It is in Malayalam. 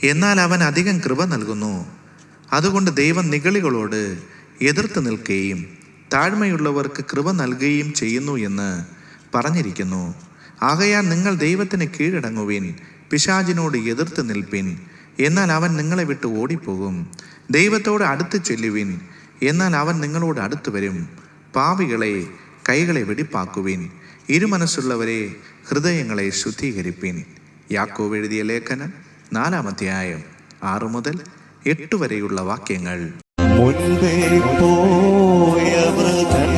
എന്നാൽ അവൻ അധികം കൃപ നൽകുന്നു. അതുകൊണ്ട് ദൈവം നിഗളികളോട് എതിർത്ത് നിൽക്കുകയും താഴ്മയുള്ളവർക്ക് കൃപ നൽകുകയും ചെയ്യുന്നു എന്ന് പറഞ്ഞിരിക്കുന്നു. ആകയാൽ നിങ്ങൾ ദൈവത്തിന് കീഴടങ്ങുവിൻ, പിശാചിനോട് എതിർത്ത് നിൽപ്പിൻ, എന്നാൽ അവൻ നിങ്ങളെ വിട്ട് ഓടിപ്പോകും. ദൈവത്തോട് അടുത്ത് ചെല്ലുവിൻ, എന്നാൽ അവൻ നിങ്ങളോട് അടുത്ത് വരും. പാപികളെ കൈകളെ വെടിപ്പാക്കുവിൻ, ഇരുമനസ്സുള്ളവരെ ഹൃദയങ്ങളെ ശുദ്ധീകരിപ്പിൻ. യാക്കോബ് എഴുതിയ ലേഖനം 4-ാം അധ്യായം 6 മുതൽ 8 വരെയുള്ള വാക്യങ്ങൾ. മുൻപേ പോയ വൃതൻ